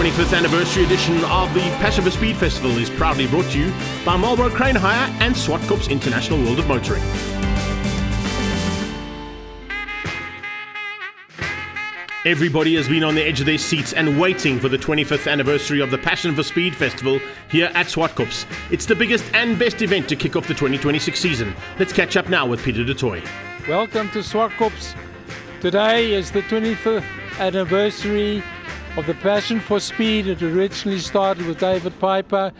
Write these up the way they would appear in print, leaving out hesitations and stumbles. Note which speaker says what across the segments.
Speaker 1: 25th anniversary edition of the Passion for Speed Festival is proudly brought to you by Marlboro Crane Hire and Swartkops International World of Motoring. Everybody has been on the edge of their seats and waiting for the 25th anniversary of the Passion for Speed Festival here at Swartkops. It's the biggest and best event to kick off the 2026 season. Let's catch up now with Peter du Toit.
Speaker 2: Welcome to Swartkops. Today is the 25th anniversary of the Passion for Speed. It originally started with David Piper.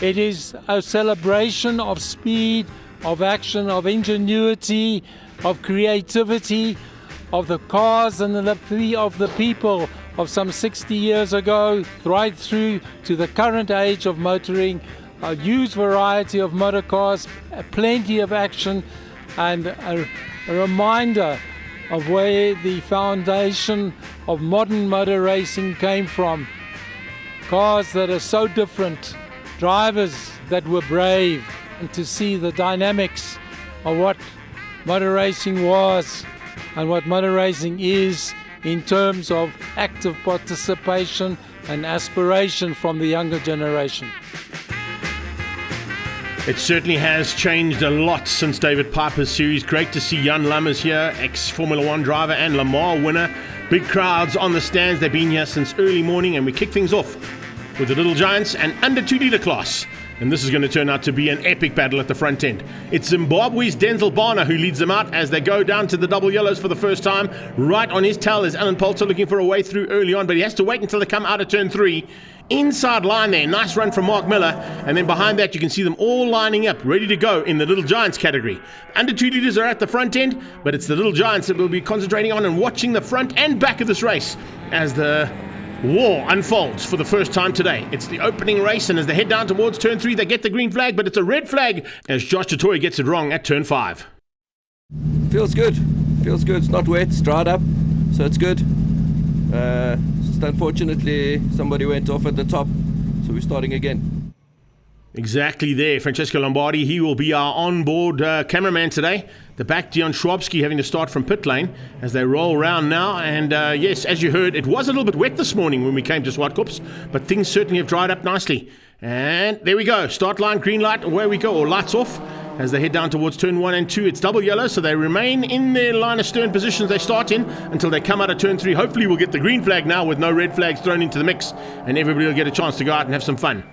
Speaker 2: It is a celebration of speed, of action, of ingenuity, of creativity, of the cars and of the people of some 60 years ago, right through to the current age of motoring. A huge variety of motor cars, plenty of action, and a reminder of where the foundation of modern motor racing came from. Cars that are so different, drivers that were brave, and to see the dynamics of what motor racing was and what motor racing is in terms of active participation and aspiration from the younger generation.
Speaker 1: It certainly has changed a lot since David Piper's series. Great to see Jan Lammers here, ex-Formula 1 driver and Le Mans winner. Big crowds on the stands. They've been here since early morning, and we kick things off with the Little Giants and under 2 litre class. And this is going to turn out to be an epic battle at the front end. It's Zimbabwe's Denzel Barner who leads them out as they go down to the double yellows for the first time. Right on his tail is Alan Poulter looking for a way through early on, but he has to wait until they come out of turn 3. Inside line there, nice run from Mark Miller, and then behind that you can see them all lining up, ready to go in the Little Giants category. Under 2 litres are at the front end, but it's the Little Giants that we'll be concentrating on and watching the front and back of this race as the war unfolds for the first time today. It's the opening race, and as they head down towards turn 3, they get the green flag, but it's a red flag as Josh du Toit gets it wrong at turn 5.
Speaker 3: Feels good. It's not wet, it's dried up, so it's good. Just unfortunately, somebody went off at the top, so we're starting again.
Speaker 1: Exactly there. Francesco Lombardi, he will be our onboard cameraman today. The back, Dion Schwabski, having to start from pit lane as they roll round now. And yes, as you heard, it was a little bit wet this morning when we came to Swartkops, but things certainly have dried up nicely. And there we go. Start line, green light, away we go, or lights off. As they head down towards turn 1 and 2, it's double yellow, so they remain in their line of stern positions they start in until they come out of turn 3. Hopefully we'll get the green flag now with no red flags thrown into the mix, and everybody will get a chance to go out and have some fun.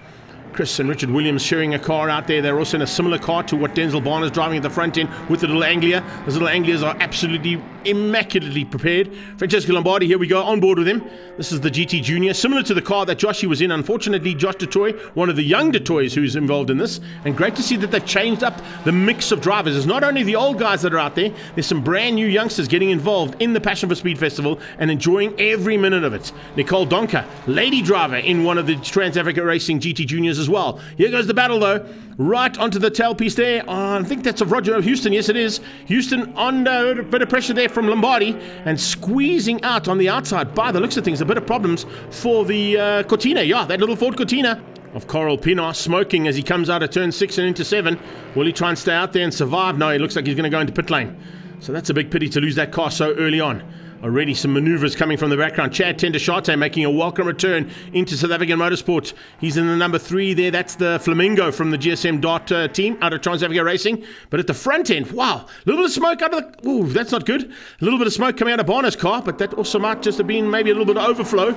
Speaker 1: Chris and Richard Williams sharing a car out there. They're also in a similar car to what Denzel Barner is driving at the front end with the little Anglia. Those little Anglias are absolutely immaculately prepared. Francesco Lombardi, here we go, on board with him. This is the GT Junior, similar to the car that Joshy was in. Unfortunately, Josh du Toit, one of the young du Toits who's involved in this. And great to see that they've changed up the mix of drivers. It's not only the old guys that are out there, there's some brand new youngsters getting involved in the Passion for Speed Festival and enjoying every minute of it. Nicole Donker, lady driver in one of the Trans-Africa Racing GT Juniors as well. Here goes the battle though, right onto the tailpiece there. I think that's of Roger Houston. Yes, it is. Houston under a bit of pressure there from Lombardi and squeezing out on the outside. By the looks of things, a bit of problems for the Cortina. Yeah, that little Ford Cortina of Coral Pinar smoking as he comes out of turn 6 and into 7. Will he try and stay out there and survive? No, he looks like he's going to go into pit lane. So that's a big pity to lose that car so early on. Already some manoeuvres coming from the background. Chad Tendershate making a welcome return into South African Motorsport. He's in the number 3 there. That's the Flamingo from the GSM Dart team out of Trans-Africa Racing. But at the front end, wow, a little bit of smoke out of the... Ooh, that's not good. A little bit of smoke coming out of Barner's car, but that also might just have been maybe a little bit of overflow.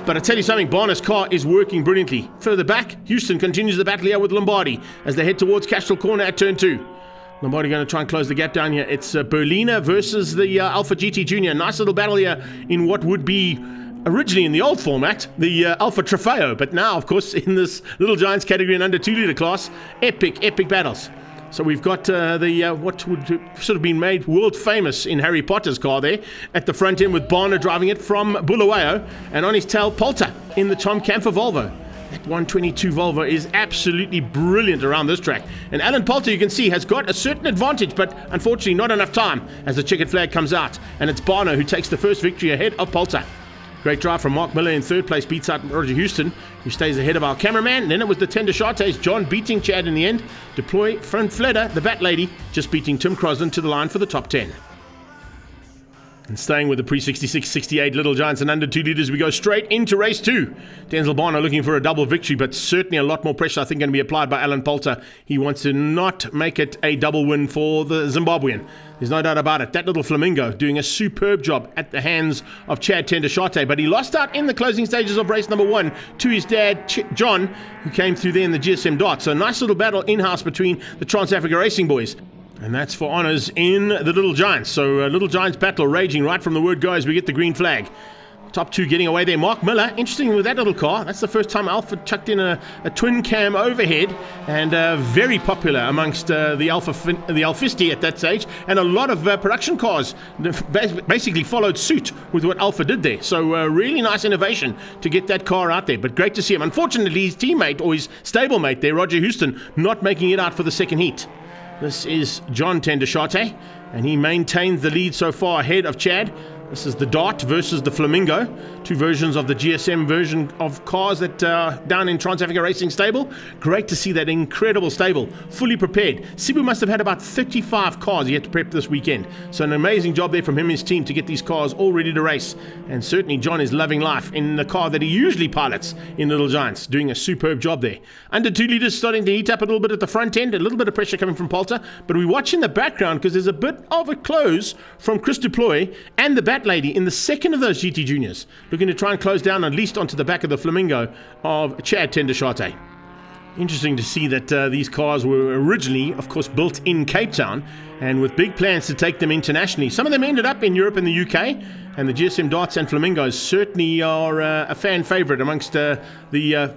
Speaker 1: But I tell you something, Barner's car is working brilliantly. Further back, Houston continues the battle here with Lombardi as they head towards Castral Corner at turn 2. Lombardi going to try and close the gap down here. It's Berliner versus the Alpha GT Junior. Nice little battle here in what would be originally in the old format, the Alpha Trofeo. But now, of course, in this Little Giants category and under 2 litre class, epic battles. So we've got what would sort of been made world famous in Harry Potter's car there at the front end with Barner driving it from Bulawayo, and on his tail Poulter in the Tom Camphor Volvo. That 122 Volvo is absolutely brilliant around this track. And Alan Poulter, you can see, has got a certain advantage, but unfortunately not enough time as the checkered flag comes out. And it's Barner who takes the first victory ahead of Poulter. Great drive from Mark Miller in third place, beats out Roger Houston, who stays ahead of our cameraman. Then it was the Tenderchates, John beating Chad in the end. Deploy Front Fleder, the Bat Lady, just beating Tim Crosland to the line for the top 10. And staying with the pre-66-68 Little Giants and under 2 litres, we go straight into race 2. Denzel Barner looking for a double victory, but certainly a lot more pressure, I think, going to be applied by Alan Poulter. He wants to not make it a double win for the Zimbabwean. There's no doubt about it. That little Flamingo doing a superb job at the hands of Chad Tendashate, but he lost out in the closing stages of race number 1 to his dad, John, who came through there in the GSM Dart. So a nice little battle in-house between the Trans-Africa Racing boys. And that's for honours in the Little Giants. So Little Giants battle raging right from the word go as we get the green flag. Top 2 getting away there. Mark Miller, interesting with that little car. That's the first time Alpha chucked in a twin cam overhead, and very popular amongst the Alfisti at that stage. And a lot of production cars basically followed suit with what Alpha did there. So really nice innovation to get that car out there. But great to see him. Unfortunately, his teammate or his stablemate there, Roger Houston, not making it out for the second heat. This is John Tendashate, and he maintains the lead so far ahead of Chad. This is the Dart versus the Flamingo, 2 versions of the GSM version of cars that are down in Trans-Africa Racing Stable. Great to see that incredible stable, fully prepared. Sibu must have had about 35 cars he had to prep this weekend. So an amazing job there from him and his team to get these cars all ready to race. And certainly John is loving life in the car that he usually pilots in Little Giants, doing a superb job there. Under 2 litres starting to heat up a little bit at the front end, a little bit of pressure coming from Poulter, but we watch in the background because there's a bit of a close from Chris Duploy and the Bat Lady in the second of those GT Juniors, looking to try and close down at least onto the back of the Flamingo of Chad Tendashate. Interesting to see that these cars were originally, of course, built in Cape Town, and with big plans to take them internationally. Some of them ended up in Europe and the UK, and the GSM Darts and Flamingos certainly are a fan favourite amongst the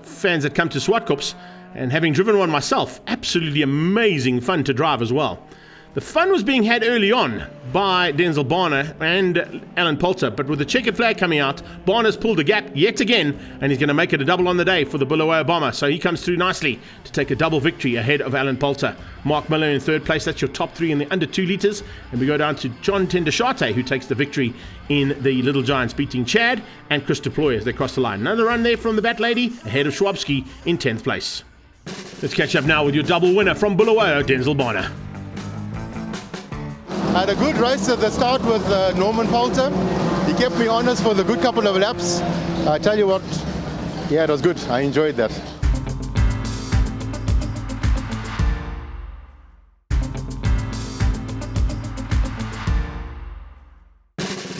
Speaker 1: fans that come to Swartkops. And having driven one myself, absolutely amazing fun to drive as well. The fun was being had early on by Denzel Barner and Alan Poulter, but with the checkered flag coming out, Barner's pulled a gap yet again, and he's going to make it a double on the day for the Bulawayo Bomber. So he comes through nicely to take a double victory ahead of Alan Poulter. Mark Miller in 3rd place. That's your top 3 in the under 2 litres. And we go down to John Tendashate, who takes the victory in the Little Giants, beating Chad and Chris Deploy as they cross the line. Another run there from the Bat Lady, ahead of Schwabski in 10th place. Let's catch up now with your double winner from Bulawayo, Denzel Barner.
Speaker 4: I had a good race at the start with Norman Poulter. He kept me honest for the good couple of laps. I tell you what, yeah, it was good. I enjoyed that.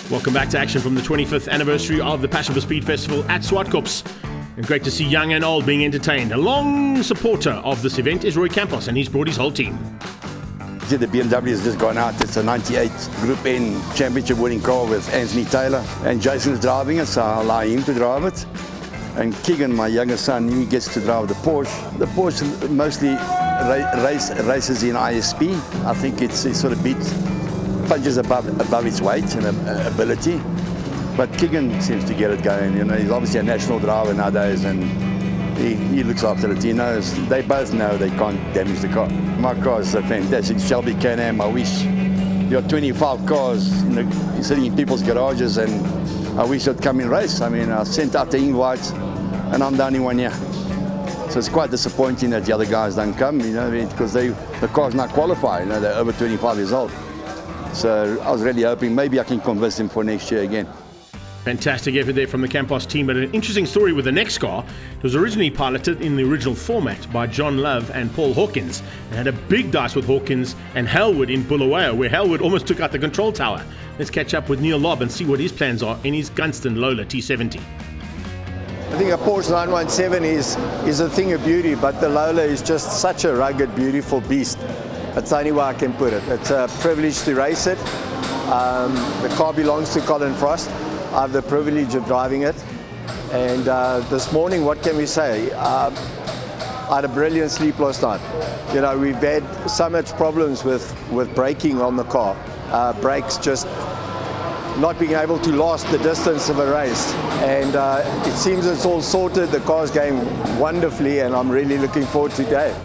Speaker 1: Welcome back to action from the 25th anniversary of the Passion for Speed Festival at Swartkops. And great to see young and old being entertained. A long supporter of this event is Roy Campos, and he's brought his whole team.
Speaker 5: The BMW has just gone out. It's a 98 Group N championship winning car with Anthony Taylor. And Jason is driving it, so I'll allow him to drive it. And Keegan, my younger son, he gets to drive the Porsche. The Porsche mostly races in ISP. I think it's sort of punches above its weight and ability. But Keegan seems to get it going. You know, he's obviously a national driver nowadays, and he looks after it. He knows, they both know they can't damage the car. My car is a fantastic Shelby Can-Am. I wish there are 25 cars sitting in people's garages, and I wish they'd come and race. I mean, I sent out the invites, and I'm the only one here. So it's quite disappointing that the other guys don't come, you know, because the car's not qualified. You know, they're over 25 years old. So I was really hoping maybe I can convince them for next year again.
Speaker 1: Fantastic effort there from the Campos team, but an interesting story with the next car. It was originally piloted in the original format by John Love and Paul Hawkins, and had a big dice with Hawkins and Hellwood in Bulawayo, where Hellwood almost took out the control tower. Let's catch up with Neil Lobb and see what his plans are in his Gunston Lola T70.
Speaker 6: I think a Porsche 917 is a thing of beauty, but the Lola is just such a rugged, beautiful beast. That's the only way I can put it. It's a privilege to race it. The car belongs to Colin Frost. I have the privilege of driving it. And this morning, what can we say? I had a brilliant sleep last night. You know, we've had so much problems with braking on the car. Brakes just not being able to last the distance of a race. And it seems it's all sorted. The car's going wonderfully, and I'm really looking forward to today.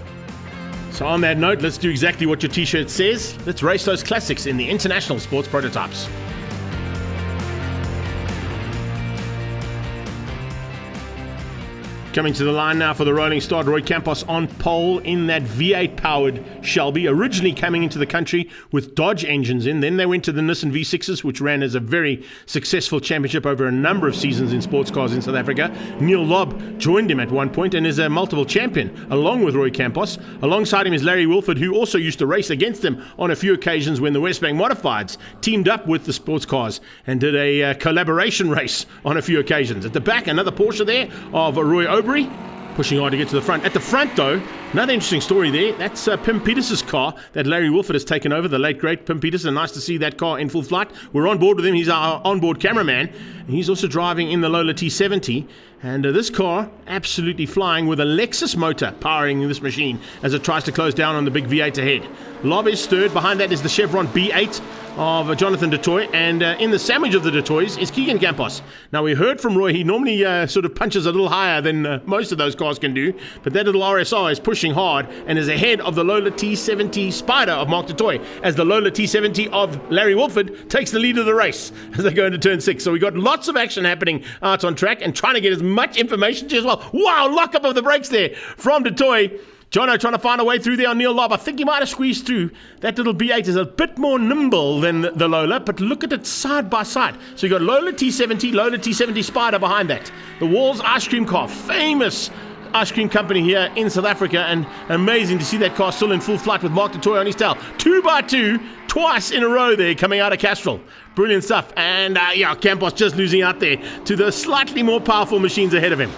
Speaker 1: So on that note, let's do exactly what your t-shirt says. Let's race those classics in the International Sports Prototypes. Coming to the line now for the rolling start, Roy Campos on pole in that V8-powered Shelby, originally coming into the country with Dodge engines in. Then they went to the Nissan V6s, which ran as a very successful championship over a number of seasons in sports cars in South Africa. Neil Lobb joined him at one point and is a multiple champion, along with Roy Campos. Alongside him is Larry Wilford, who also used to race against him on a few occasions when the Westbank Modifieds teamed up with the sports cars and did a collaboration race on a few occasions. At the back, another Porsche there of Roy Aubrey, pushing hard to get to the front. At the front, though, another interesting story there. That's Pim Peters's car that Larry Wilford has taken over, the late, great Pim Peterson. Nice to see that car in full flight. We're on board with him. He's our onboard cameraman. And he's also driving in the Lola T70. And this car, absolutely flying with a Lexus motor powering this machine as it tries to close down on the big V8 ahead. Lob is third. Behind that is the Chevron B8 of Jonathan DeToy. And in the sandwich of the DeToys is Keegan Campos. Now, we heard from Roy, he normally sort of punches a little higher than most of those cars can do. But that little RSR is pushing hard and is ahead of the Lola T70 Spider of Mark DeToy, as the Lola T70 of Larry Wilford takes the lead of the race as they go into turn 6. So we got lots of action happening out on track and trying to get as much information to you as well. Wow, lockup of the brakes there from DeToy. Jono trying to find a way through there on Neil Lobb. I think he might have squeezed through. That little B8 is a bit more nimble than the Lola, but look at it side by side. So you got Lola T70 Spider behind that. The Walls ice cream car, famous ice cream company here in South Africa, and amazing to see that car still in full flight with Mark DeToy on his tail. 2x2, twice in a row there coming out of Castrol. Brilliant stuff. And Campos just losing out there to the slightly more powerful machines ahead of him.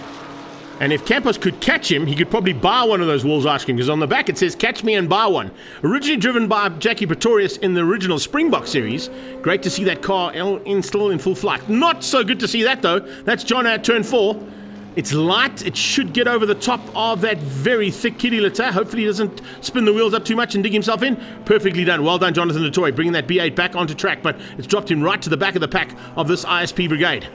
Speaker 1: And if Campos could catch him, he could probably buy one of those Walls ice cream, because on the back it says, "Catch me and buy one." Originally driven by Jackie Pretorius in the original Springbok series. Great to see that car still in full flight. Not so good to see that, though. That's John at turn 4. It's light. It should get over the top of that very thick kitty litter. Hopefully he doesn't spin the wheels up too much and dig himself in. Perfectly done. Well done, Jonathan DeToy, bringing that B8 back onto track, but it's dropped him right to the back of the pack of this ISP brigade.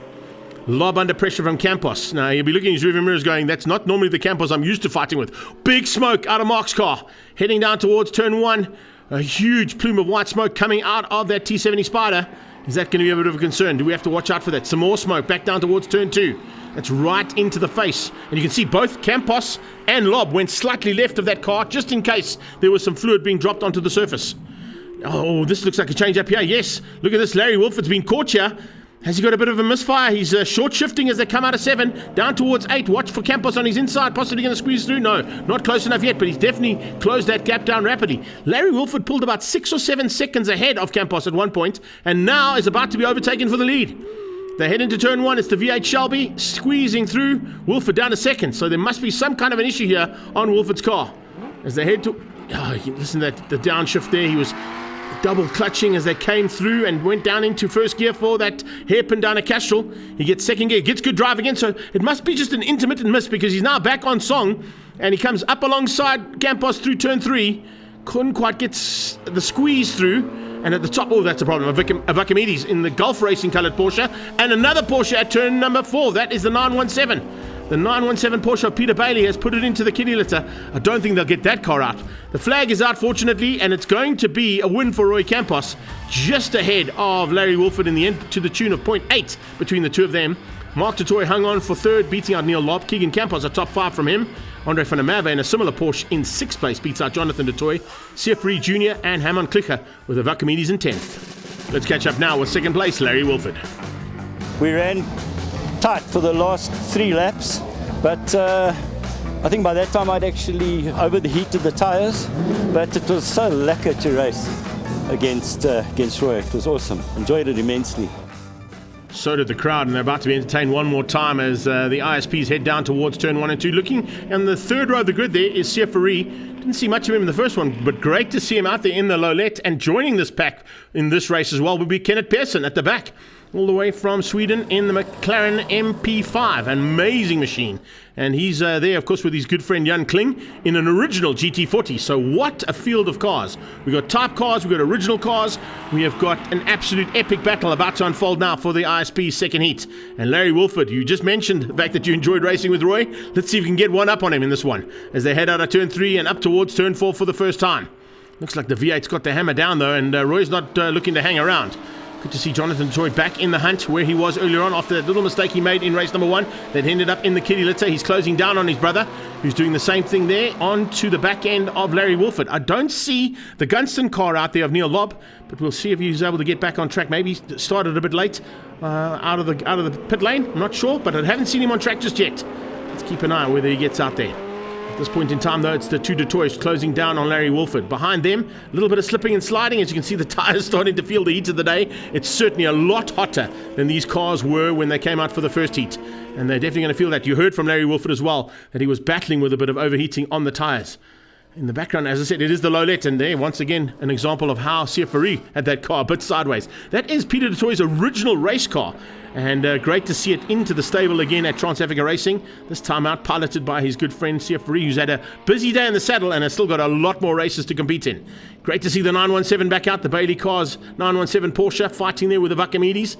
Speaker 1: Lob under pressure from Campos. Now, he'll be looking at his rearview mirrors going, that's not normally the Campos I'm used to fighting with. Big smoke out of Mark's car. Heading down towards turn 1. A huge plume of white smoke coming out of that T70 Spider. Is that going to be a bit of a concern? Do we have to watch out for that? Some more smoke back down towards turn 2. That's right into the face. And you can see both Campos and Lob went slightly left of that car, just in case there was some fluid being dropped onto the surface. Oh, this looks like a change up here. Yes, look at this. Larry Wilford's been caught here. Has he got a bit of a misfire? He's short shifting as they come out of 7, down towards 8. Watch for Campos on his inside, possibly going to squeeze through. No, not close enough yet, but he's definitely closed that gap down rapidly. Larry Wilford pulled about 6 or 7 seconds ahead of Campos at one point, and now is about to be overtaken for the lead. They head into turn 1. It's the V8 Shelby squeezing through. Wilford down to 2nd, so there must be some kind of an issue here on Wilford's car. As they head to... listen to that, the downshift there. He was double clutching as they came through and went down into first gear for that hairpin down a Castrol. He gets second gear, gets good drive again, so it must be just an intermittent miss, because he's now back on song and he comes up alongside Campos through turn 3. Couldn't quite get the squeeze through, and at the top, that's a problem. Avakimedes in the Gulf Racing coloured Porsche, and another Porsche at turn number 4. That is the 917. The 917 Porsche of Peter Bailey has put it into the kitty litter. I don't think they'll get that car out. The flag is out, fortunately, and it's going to be a win for Roy Campos, just ahead of Larry Wilford in the end, to the tune of 0.8 between the two of them. Mark DeToy hung on for 3rd, beating out Neil Lobb. Keegan Campos a top 5 from him. Andre van der Merwe in a similar Porsche in 6th place beats out Jonathan DeToy. Sef Reed Jr. and Hamon Klicher with Avakimedes in 10th. Let's catch up now with 2nd place, Larry Wilford.
Speaker 7: We ran tight for the last 3 laps, but I think by that time I'd actually overheated the tyres, but it was so lekker to race against Roy. It was awesome. Enjoyed it immensely.
Speaker 1: So did the crowd, and they're about to be entertained one more time as the ISPs head down towards turn 1 and 2. Looking in the 3rd row of the grid there is Sefari. Didn't see much of him in the first one, but great to see him out there in the Lolette, and joining this pack in this race as well will be Kenneth Persson at the back, all the way from Sweden in the McLaren MP5. An amazing machine. And he's there, of course, with his good friend Jan Kling in an original GT40. So what a field of cars. We've got type cars, we've got original cars. We have got an absolute epic battle about to unfold now for the ISP's second heat. And Larry Wilford, you just mentioned the fact that you enjoyed racing with Roy. Let's see if we can get one up on him in this one, as they head out of turn 3 and up towards turn 4 for the first time. Looks like the V8's got the hammer down, though, and Roy's not looking to hang around. Good to see Jonathan Toy back in the hunt where he was earlier on after that little mistake he made in race number 1 that ended up in the kiddie litter. He's closing down on his brother, who's doing the same thing there, on to the back end of Larry Wolford. I don't see the Gunston car out there of Neil Lobb, but we'll see if he's able to get back on track. Maybe he started a bit late out of the pit lane. I'm not sure, but I haven't seen him on track just yet. Let's keep an eye on whether he gets out there. At this point in time, though, it's the two de Toys closing down on Larry Wolford. Behind them, a little bit of slipping and sliding. As you can see, the tyres starting to feel the heat of the day. It's certainly a lot hotter than these cars were when they came out for the first heat. And they're definitely going to feel that. You heard from Larry Wolford as well that he was battling with a bit of overheating on the tyres. In the background, as I said, it is the Lowlet, and there, once again, an example of how Siafari had that car a bit sideways. That is Peter de Toy's original race car, and great to see it into the stable again at Trans-Africa Racing, this time out piloted by his good friend Siafari, who's had a busy day in the saddle and has still got a lot more races to compete in. Great to see the 917 back out, the Bailey Cars 917 Porsche fighting there with the Vakamidis.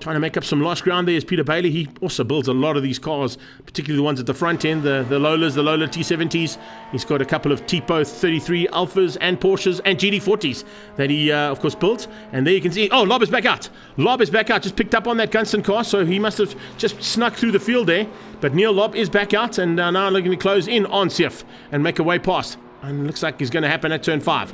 Speaker 1: Trying to make up some lost ground there is Peter Bailey. He also builds a lot of these cars, particularly the ones at the front end, the Lolas, the Lola T70s. He's got a couple of Tipo 33 Alphas and Porsches and GD40s that he, of course, built. And there you can see, oh, Lob is back out. Lob is back out, just picked up on that Gunston car, so he must have just snuck through the field there. But Neil Lob is back out and now looking to close in on Siaf and make a way past. And looks like it's going to happen at turn 5.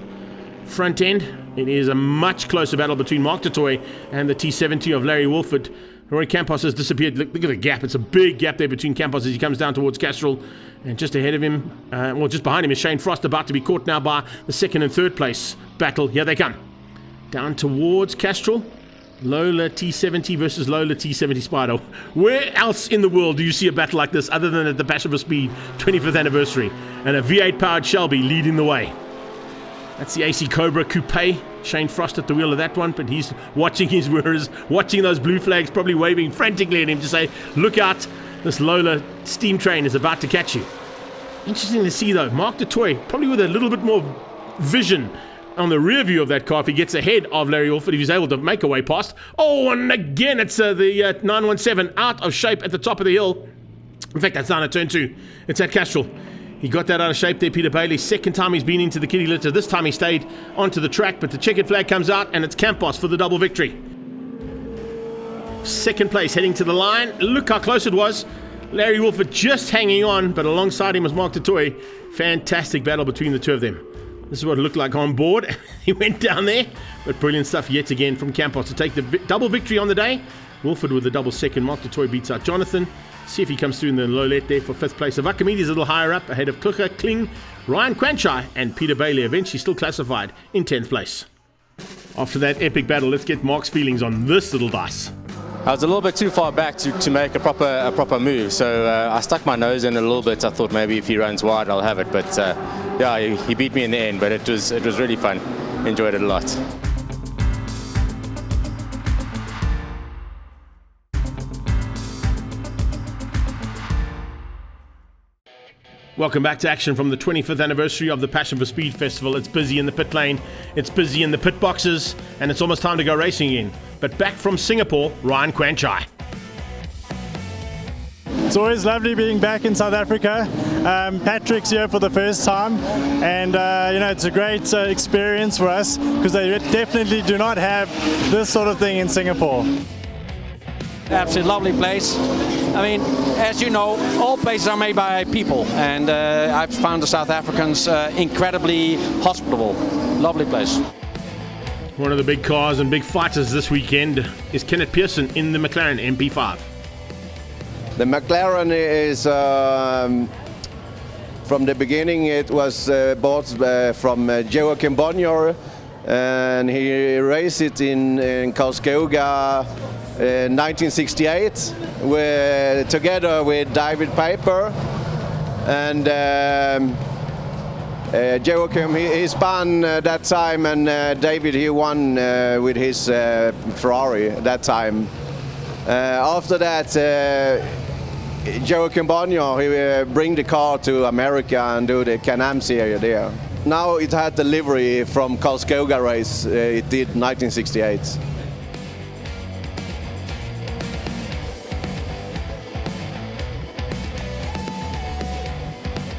Speaker 1: Front end, it is a much closer battle between Mark du Toit and the T70 of Larry Wolford. Roy Campos has disappeared. Look at the gap. It's a big gap there between Campos as he comes down towards Castrol. And just ahead of him, just behind him is Shane Frost, about to be caught now by the 2nd and 3rd place battle. Here they come. Down towards Castrol. Lola T70 versus Lola T70 Spider. Where else in the world do you see a battle like this other than at the Passion for Speed 25th anniversary? And a V8 powered Shelby leading the way. That's the AC Cobra Coupe. Shane Frost at the wheel of that one, but he's watching his mirrors, watching those blue flags, probably waving frantically at him to say, look out, this Lola steam train is about to catch you. Interesting to see, though. Mark du Toit, probably with a little bit more vision on the rear view of that car if he gets ahead of Larry Wolford, if he's able to make a way past. Oh, and again, it's the 917 out of shape at the top of the hill. In fact, that's down at turn 2. It's at Castrol. He got that out of shape there, Peter Bailey. 2nd time he's been into the kiddie litter. This time he stayed onto the track, but the checkered flag comes out, and it's Campos for the double victory. 2nd place, heading to the line. Look how close it was. Larry Wolford just hanging on, but alongside him was Mark du Toit. Fantastic battle between the two of them. This is what it looked like on board. He went down there, but brilliant stuff yet again from Campos to take the double victory on the day. Wolford with the double 2nd. Mark du Toit beats out Jonathan. See if he comes through in the Lowlet there for 5th place. Vakamidi is a little higher up, ahead of Klucher, Kling, Ryan Quanchai, and Peter Bailey, eventually still classified in 10th place. After that epic battle, let's get Mark's feelings on this little dice.
Speaker 8: I was a little bit too far back to make a proper move, so I stuck my nose in a little bit. I thought maybe if he runs wide, I'll have it, but yeah, he beat me in the end. But it was really fun. Enjoyed it a lot.
Speaker 1: Welcome back to action from the 25th anniversary of the Passion for Speed Festival. It's busy in the pit lane, it's busy in the pit boxes, and it's almost time to go racing again. But back from Singapore, Ryan Quanchai.
Speaker 9: It's always lovely being back in South Africa. Patrick's here for the first time, and it's a great experience for us because they definitely do not have this sort of thing in Singapore.
Speaker 10: Absolutely lovely place. I mean, as you know, all places are made by people, and I've found the South Africans incredibly hospitable. Lovely place.
Speaker 1: One of the big cars and big fighters this weekend is Kenneth Pearson in the McLaren MP5.
Speaker 6: The McLaren is, from the beginning, it was bought from Joachim Bonnier, and he raced it in Karlskoga 1968 together with David Piper, and Joachim he spun that time, and David he won with his Ferrari that time. After that, Joachim Bonnier he bring the car to America and do the Can-Am series there. Now it had delivery from Karlskoga race. It did 1968.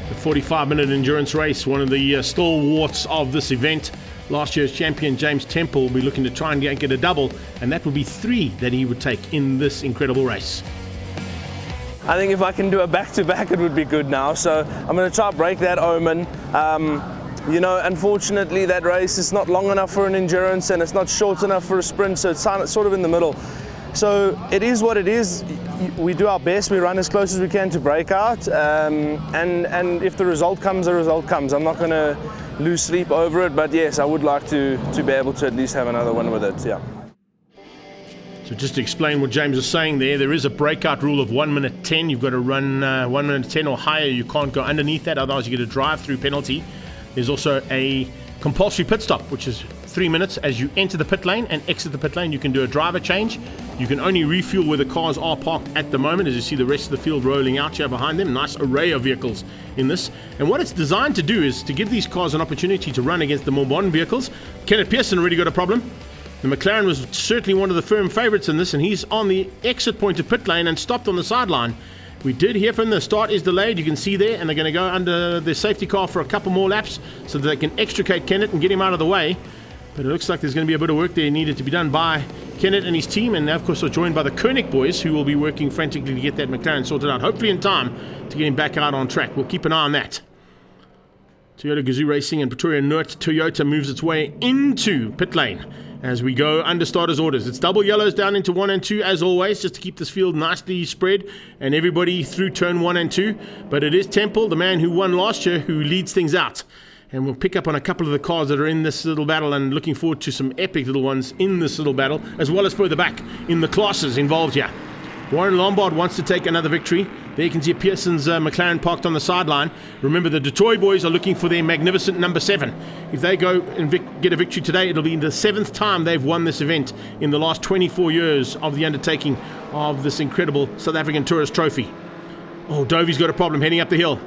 Speaker 1: The 45-minute endurance race, one of the stalwarts of this event. last year's champion James Temple will be looking to try and get a double, and that would be 3 that he would take in this incredible race.
Speaker 11: I think if I can do a back-to-back, it would be good now. So I'm going to try to break that omen. You know, unfortunately, that race is not long enough for an endurance and it's not short enough for a sprint, so it's sort of in the middle. So it is what it is. We do our best. We run as close as we can to break out. And if the result comes, the result comes. I'm not going to lose sleep over it, but yes, I would like to be able to at least have another one with it, yeah.
Speaker 1: So just to explain what James is saying there is a breakout rule of 1 minute 10. You've got to run 1 minute 10 or higher. You can't go underneath that, otherwise you get a drive-through penalty. There's also a compulsory pit stop, which is 3 minutes. As you enter the pit lane and exit the pit lane, you can do a driver change. You can only refuel where the cars are parked at the moment, as you see the rest of the field rolling out here behind them. Nice array of vehicles in this. And what it's designed to do is to give these cars an opportunity to run against the more modern vehicles. Kenneth Pearson already got a problem. The McLaren was certainly one of the firm favourites in this, and he's on the exit point of pit lane and stopped on the sideline. We did hear from the start is delayed, you can see there, and they're going to go under the safety car for a couple more laps so that they can extricate Kenneth and get him out of the way. But it looks like there's going to be a bit of work there needed to be done by Kenneth and his team, and of course are joined by the Koenig boys, who will be working frantically to get that McLaren sorted out, hopefully in time to get him back out on track. We'll keep an eye on that. Toyota Gazoo Racing and Pretoria Noord Toyota moves its way into pit lane as we go under starters orders. It's double yellows down into 1 and 2 as always, just to keep this field nicely spread and everybody through turn 1 and 2. But it is Temple, the man who won last year, who leads things out. And we'll pick up on a couple of the cars that are in this little battle, and looking forward to some epic little ones in this little battle, as well as further back in the classes involved here. Warren Lombard wants to take another victory. There you can see Pearson's McLaren parked on the sideline. Remember, the Detroit boys are looking for their magnificent number 7. If they go and get a victory today, it'll be the 7th time they've won this event in the last 24 years of the undertaking of this incredible South African Tourist Trophy. Oh, Dovey's got a problem heading up the hill.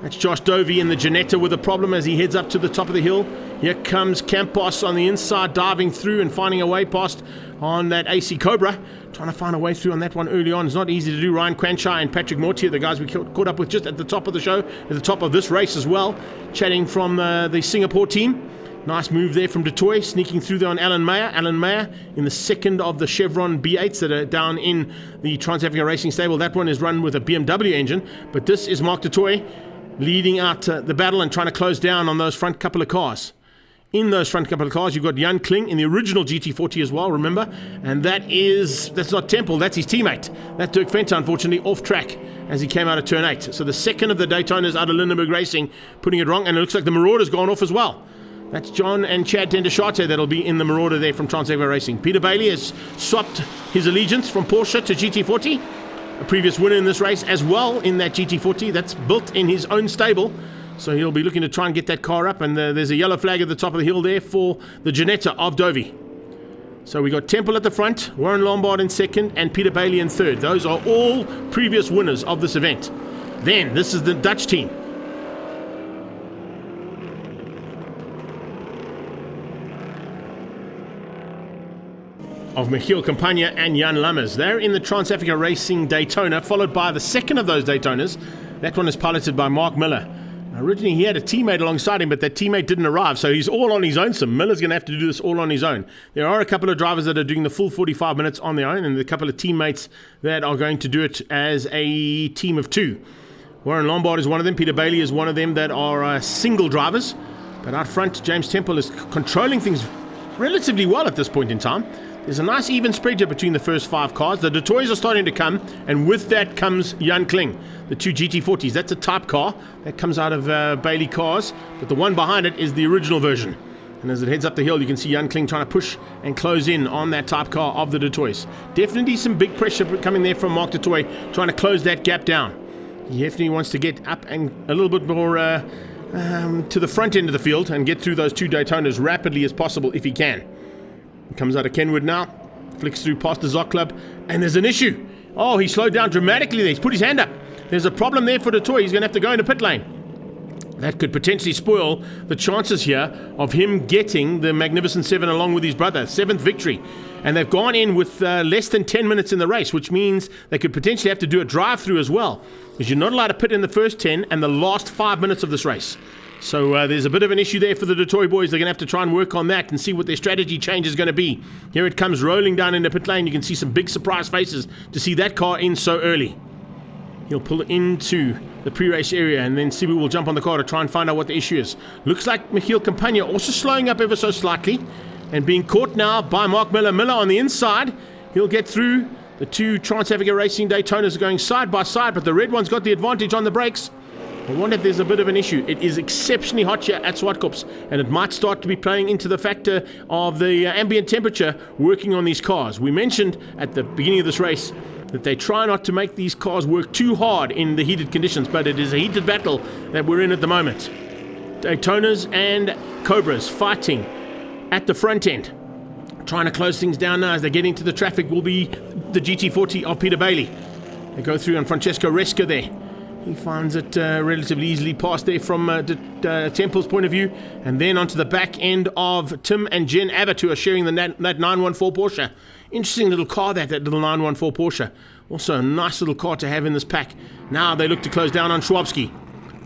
Speaker 1: That's Josh Dovey in the Janetta with a problem as he heads up to the top of the hill. Here comes Campos on the inside, diving through and finding a way past on that AC Cobra. Trying to find a way through on that one early on. It's not easy to do. Ryan Quanshire and Patrick Mortier, the guys we caught up with just at the top of the show, at the top of this race as well, chatting from the Singapore team. Nice move there from Detroit, sneaking through there on Alan Mayer. Alan Mayer in the second of the Chevron B8s that are down in the Trans-Africa Racing stable. That one is run with a BMW engine, but this is Mark Detroit leading out the battle and trying to close down on those front couple of cars. In those front couple of cars, you've got Jan Kling in the original GT40 as well, remember? And that's not Temple, that's his teammate. That's Dirk Venter, unfortunately, off track as he came out of turn 8. So the second of the Daytonas out of Lindenberg Racing putting it wrong, and it looks like the Marauder's gone off as well. That's John and Chad Tendeshate that'll be in the Marauder there from Trans-Africa Racing. Peter Bailey has swapped his allegiance from Porsche to GT40. A previous winner in this race as well in that GT40 that's built in his own stable. So he'll be looking to try and get that car up, and there's a yellow flag at the top of the hill there for the Janetta of Dovey. So we got Temple at the front, Warren Lombard in second, and Peter Bailey in third. Those are all previous winners of this event. Then this is the Dutch team. Of Michiel Campagna and Jan Lammers. They're in the Trans-Africa Racing Daytona, followed by the second of those Daytonas. That one is piloted by Mark Miller. Originally, he had a teammate alongside him, but that teammate didn't arrive, so he's all on his own. So Miller's going to have to do this all on his own. There are a couple of drivers that are doing the full 45 minutes on their own, and a couple of teammates that are going to do it as a team of 2. Warren Lombard is one of them. Peter Bailey is one of them that are single drivers. But out front, James Temple is controlling things relatively well at this point in time. There's a nice even spread here between the first 5 cars. The Detroits are starting to come, and with that comes Jan Kling, the 2 GT40s. That's a type car that comes out of Bailey cars, but the one behind it is the original version. And as it heads up the hill, you can see Jan Kling trying to push and close in on that type car of the Detroits. Definitely some big pressure coming there from Mark Detroit, trying to close that gap down. He definitely wants to get up and a little bit more to the front end of the field and get through those 2 Daytonas rapidly as possible if he can. He comes out of Kenwood now, flicks through past the Zoc Club, and there's an issue. Oh, he slowed down dramatically there. He's put his hand up. There's a problem there for Detroit. He's going to have to go into pit lane. That could potentially spoil the chances here of him getting the Magnificent 7 along with his brother. 7th victory. And they've gone in with less than 10 minutes in the race, which means they could potentially have to do a drive-through as well, because you're not allowed to pit in the first 10 and the last 5 minutes of this race. So there's a bit of an issue there for the Detroit boys. They're going to have to try and work on that and see what their strategy change is going to be. Here it comes rolling down into pit lane. You can see some big surprise faces to see that car in so early. He'll pull into the pre-race area, and then Sibu will jump on the car to try and find out what the issue is. Looks like Michiel Campagna also slowing up ever so slightly and being caught now by Mark Miller. Miller on the inside. He'll get through. The two Trans-Africa Racing Daytonas are going side by side, but the red one's got the advantage on the brakes. I wonder if there's a bit of an issue. It is exceptionally hot here at Zwartkops, and it might start to be playing into the factor of the ambient temperature working on these cars. We mentioned at the beginning of this race that they try not to make these cars work too hard in the heated conditions, but it is a heated battle that we're in at the moment. Daytonas and Cobras fighting at the front end. Trying to close things down now as they get into the traffic will be the GT40 of Peter Bailey. They go through on Francesco Resca there. He finds it relatively easily past there from Temple's point of view, and then onto the back end of Tim and Jen Abbott, who are sharing that 914 Porsche. Interesting little car, that little 914 Porsche. Also a nice little car to have in this pack. Now they look to close down on Schwabski.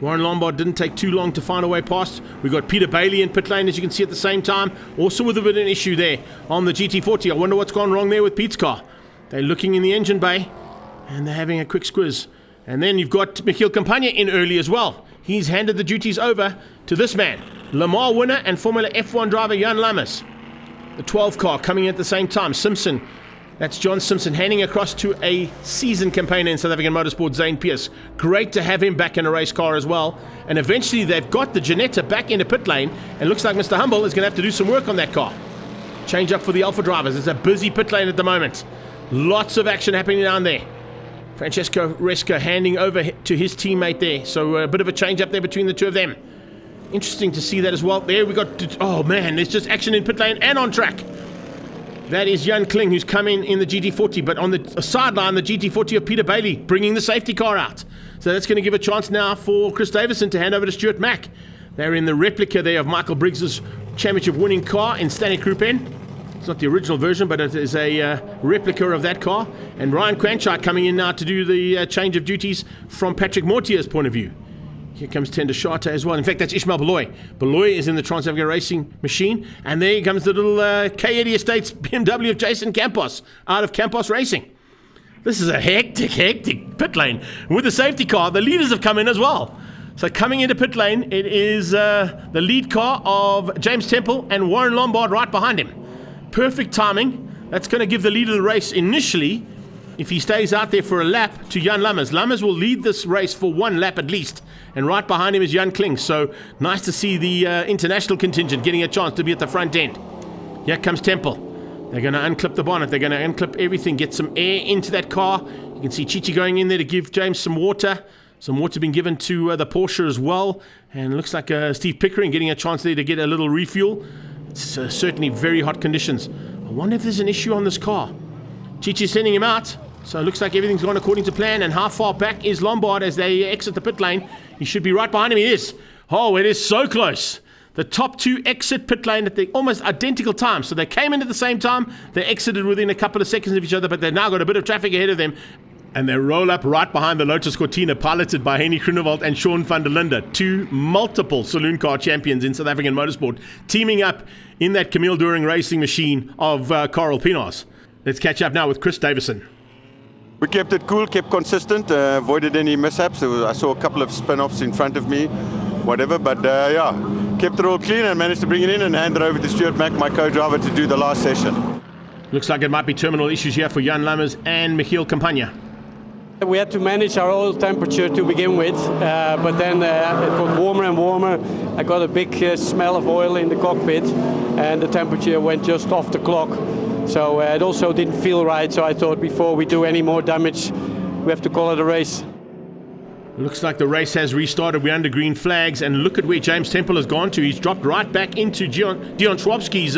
Speaker 1: Warren Lombard didn't take too long to find a way past. We've got Peter Bailey in pit lane, as you can see at the same time. Also with a bit of an issue there on the GT40. I wonder what's gone wrong there with Pete's car. They're looking in the engine bay, and they're having a quick squiz. And then you've got Michiel Campagna in early as well. He's handed the duties over to this man, Le Mans winner and Formula F1 driver Jan Lammers. The 12 car coming at the same time. Simpson, that's John Simpson, handing across to a seasoned campaigner in South African Motorsport, Zane Pierce. Great to have him back in a race car as well. And eventually they've got the Janetta back into pit lane, and looks like Mr. Humble is going to have to do some work on that car. Change up for the Alpha drivers. It's a busy pit lane at the moment. Lots of action happening down there. Francesco Resca handing over to his teammate there. So a bit of a change up there between the two of them. Interesting to see that as well. There we got, oh man, there's just action in pit lane and on track. That is Jan Kling, who's come in the GT40, but on the sideline, the GT40 of Peter Bailey, bringing the safety car out. So that's going to give a chance now for Chris Davison to hand over to Stuart Mack. They're in the replica there of Michael Briggs's championship winning car in Stanley Group N. It's not the original version, but it is a replica of that car. And Ryan Quanchart coming in now to do the change of duties from Patrick Mortier's point of view. Here comes Tender Shata as well. In fact, that's Ishmael Beloy. Beloy is in the Trans-Africa Racing machine. And there comes the little K-Eddy Estates BMW of Jason Campos out of Campos Racing. This is a hectic pit lane. With the safety car, the leaders have come in as well. So coming into pit lane, it is the lead car of James Temple and Warren Lombard right behind him. Perfect timing. That's going to give the lead of the race initially, if he stays out there for a lap, to Jan Lammers. Lammers will lead this race for one lap at least. And right behind him is Jan Kling. So nice to see the international contingent getting a chance to be at the front end. Here comes Temple. They're going to unclip the bonnet. They're going to unclip everything, get some air into that car. You can see Chichi going in there to give James some water. Some water being given to the Porsche as well. And it looks like Steve Pickering getting a chance there to get a little refuel. It's certainly very hot conditions. I wonder if there's an issue on this car. Chichi's sending him out. So it looks like everything's gone according to plan. And how far back is Lombard as they exit the pit lane? He should be right behind him. He is. Oh, it is so close. The top two exit pit lane at the almost identical time. So they came in at the same time. They exited within a couple of seconds of each other, but they've now got a bit of traffic ahead of them. And they roll up right behind the Lotus Cortina, piloted by Henny Groenewald and Sean van der Linde, two multiple saloon car champions in South African motorsport, teaming up in that Camille Doering racing machine of Carl Pinas. Let's catch up now with Chris Davison.
Speaker 12: We kept it cool, kept consistent, avoided any mishaps. I saw a couple of spin-offs in front of me, whatever, but yeah, kept it all clean and managed to bring it in and hand it over to Stuart Mack, my co-driver, to do the last session.
Speaker 1: Looks like it might be terminal issues here for Jan Lammers and Michiel Campagna.
Speaker 13: We had to manage our oil temperature to begin with, but then it got warmer and warmer. I got a big smell of oil in the cockpit, and the temperature went just off the clock. So it also didn't feel right, so I thought before we do any more damage, we have to call it a race.
Speaker 1: Looks like the race has restarted. We're under green flags, and look at where James Temple has gone to. He's dropped right back into Dion Schwabski's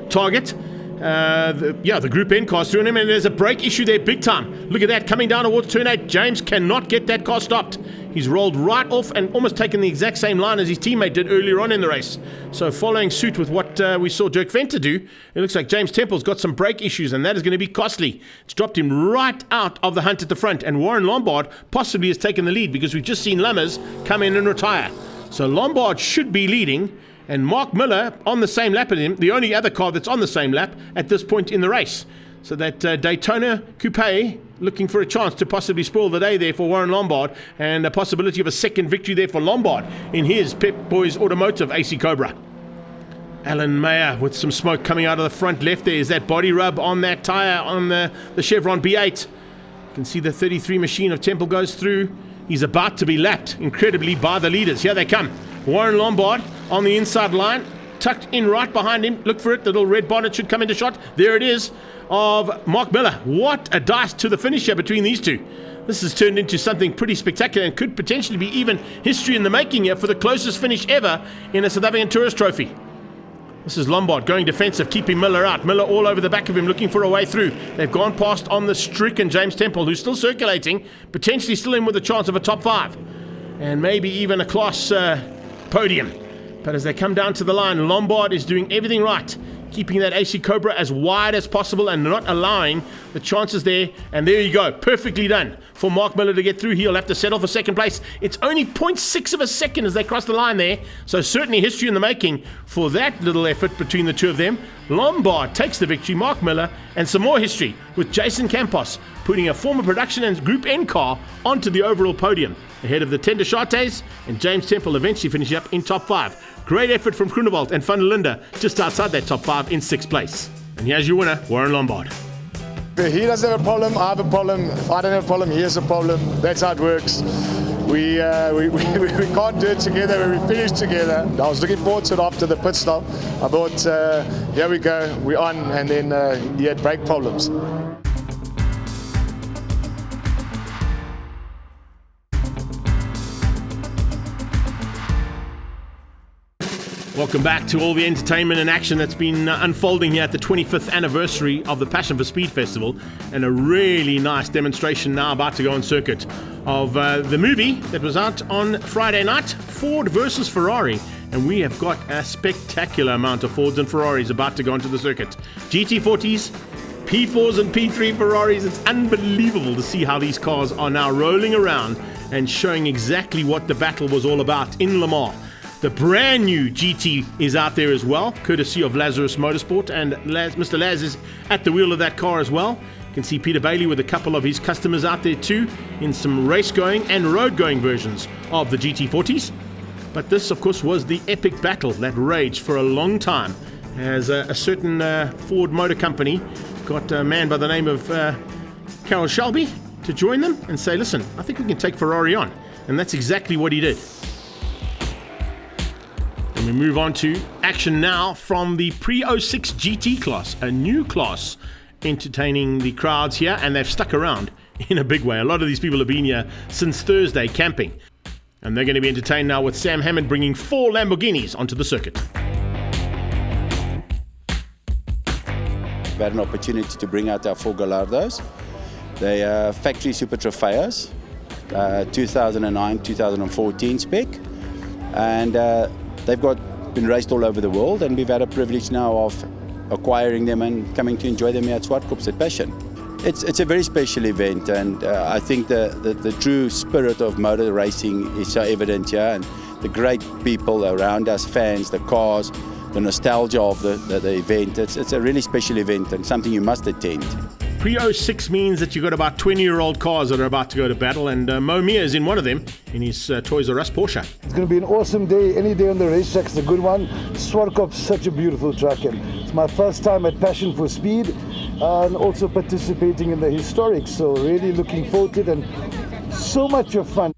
Speaker 1: target. The Group N car's through him, and there's a brake issue there big time. Look at that, coming down towards turn 8. James cannot get that car stopped. He's rolled right off and almost taken the exact same line as his teammate did earlier on in the race. So following suit with what we saw Dirk Venter do, it looks like James Temple's got some brake issues, and that is going to be costly. It's dropped him right out of the hunt at the front, and Warren Lombard possibly has taken the lead because we've just seen Lammers come in and retire. So Lombard should be leading, and Mark Miller on the same lap as him, the only other car that's on the same lap at this point in the race. So that Daytona Coupe looking for a chance to possibly spoil the day there for Warren Lombard, and a possibility of a second victory there for Lombard in his Pep Boys Automotive AC Cobra. Alan Mayer with some smoke coming out of the front left there. Is that body rub on that tyre on the Chevron B8? You can see the 33 machine of Temple goes through. He's about to be lapped, incredibly, by the leaders. Here they come. Warren Lombard on the inside line, tucked in right behind him. Look for it. The little red bonnet should come into shot. There it is, of Mark Miller. What a dice to the finish here between these two. This has turned into something pretty spectacular and could potentially be even history in the making here for the closest finish ever in a South African Tourist Trophy. This is Lombard going defensive, keeping Miller out. Miller all over the back of him, looking for a way through. They've gone past on the stricken James Temple, who's still circulating, potentially still in with a chance of a top 5. And maybe even a class podium. But as they come down to the line, Lombard is doing everything right, keeping that AC Cobra as wide as possible and not allowing the chances there. And there you go, perfectly done for Mark Miller to get through. He'll have to settle for second place. It's only 0.6 of a second as they cross the line there. So certainly history in the making for that little effort between the two of them. Lombard takes the victory, Mark Miller, and some more history with Jason Campos putting a former production and Group N car onto the overall podium ahead of the Tender Chartes, and James Temple eventually finishing up in top 5. Great effort from Groenewald and Van der Linde just outside that top 5 in 6th place. And here's your winner, Warren Lombard.
Speaker 14: If he doesn't have a problem, I have a problem. If I don't have a problem, he has a problem. That's how it works. We can't do it together. We finish together. I was looking forward to it after the pit stop. I thought, here we go, we're on, and then he had brake problems.
Speaker 1: Welcome back to all the entertainment and action that's been unfolding here at the 25th anniversary of the Passion for Speed Festival, and a really nice demonstration now about to go on circuit of the movie that was out on Friday night, Ford versus Ferrari. And we have got a spectacular amount of Fords and Ferraris about to go onto the circuit. GT40s, P4s and P3 Ferraris. It's unbelievable to see how these cars are now rolling around and showing exactly what the battle was all about in Le Mans. The brand new GT is out there as well, courtesy of Lazarus Motorsport, and Mr. Laz is at the wheel of that car as well. You can see Peter Bailey with a couple of his customers out there too, in some race-going and road-going versions of the GT40s. But this, of course, was the epic battle that raged for a long time, as a certain Ford Motor Company got a man by the name of Carroll Shelby to join them and say, listen, I think we can take Ferrari on. And that's exactly what he did. And we move on to action now from the Pre-06 GT class, a new class entertaining the crowds here, and they've stuck around in a big way. A lot of these people have been here since Thursday camping, and they're going to be entertained now with Sam Hammond bringing 4 Lamborghinis onto the circuit.
Speaker 15: We've had an opportunity to bring out our 4 Gallardos. They are factory Super Trofeos, 2009-2014 spec, and they've been raced all over the world, and we've had a privilege now of acquiring them and coming to enjoy them here at Swartkops at Passion. It's a very special event, and I think the true spirit of motor racing is so evident here, and the great people around us, fans, the cars, the nostalgia of the event. It's a really special event and something you must attend.
Speaker 1: Pre-06 means that you've got about 20-year-old cars that are about to go to battle, and Mo Mia is in one of them in his Toys R Us Porsche.
Speaker 16: It's going to be an awesome day. Any day on the racetrack is a good one. Swartkops, such a beautiful track, and it's my first time at Passion for Speed and also participating in the historic, so really looking forward to it, and so much of fun.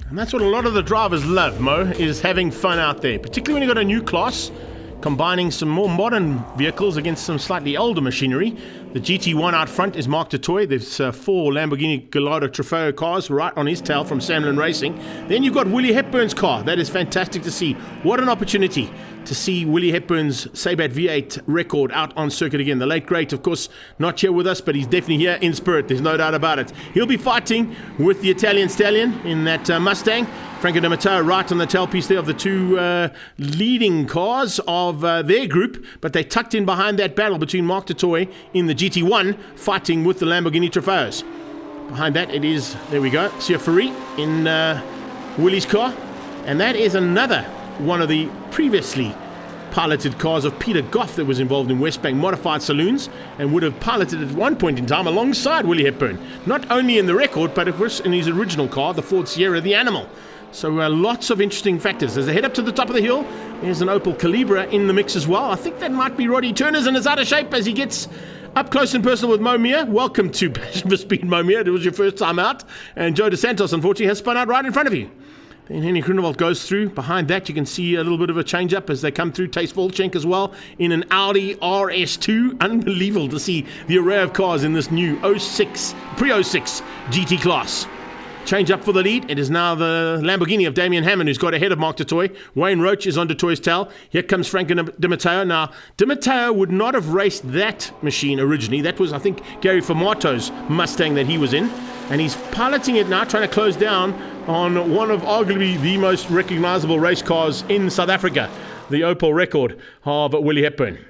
Speaker 1: And that's what a lot of the drivers love, Mo, is having fun out there, particularly when you've got a new class, combining some more modern vehicles against some slightly older machinery. The GT1 out front is Mark Totoy. There's 4 Lamborghini Gallardo Trofeo cars right on his tail from Samlin Racing. Then you've got Willie Hepburn's car. That is fantastic to see. What an opportunity to see Willie Hepburn's Sabat V8 record out on circuit again. The late great, of course, not here with us, but he's definitely here in spirit. There's no doubt about it. He'll be fighting with the Italian Stallion in that Mustang. Franco De Matteo right on the tailpiece there of the 2 leading cars of their group, but they tucked in behind that battle between Mark Totoy in the GT1 fighting with the Lamborghini Trofeos. Behind that it is, there we go, Sia Fari in Willie's car. And that is another one of the previously piloted cars of Peter Goff that was involved in Westbank Modified Saloons and would have piloted at one point in time alongside Willie Hepburn. Not only in the record, but of course in his original car, the Ford Sierra, the Animal. So lots of interesting factors. As they head up to the top of the hill, there's an Opel Calibra in the mix as well. I think that might be Roddy Turner's and is out of shape as he gets up close and personal with Mo Mir. Welcome to Passion for Speed, Mo Mir. It was your first time out. And Joe DeSantos, unfortunately, has spun out right in front of you. Then Henny Grunewald goes through. Behind that, you can see a little bit of a change-up as they come through. Tace Volchenk as well in an Audi RS2. Unbelievable to see the array of cars in this new pre-06 GT class. Change up for the lead. It is now the Lamborghini of Damien Hammond who's got ahead of Mark Dutoy. Wayne Roach is on Dutoy's tail. Here comes Franco Di Matteo. Now, Di Matteo would not have raced that machine originally. That was, I think, Gary Formato's Mustang that he was in. And he's piloting it now, trying to close down on one of arguably the most recognizable race cars in South Africa, the Opel record of Willie Hepburn.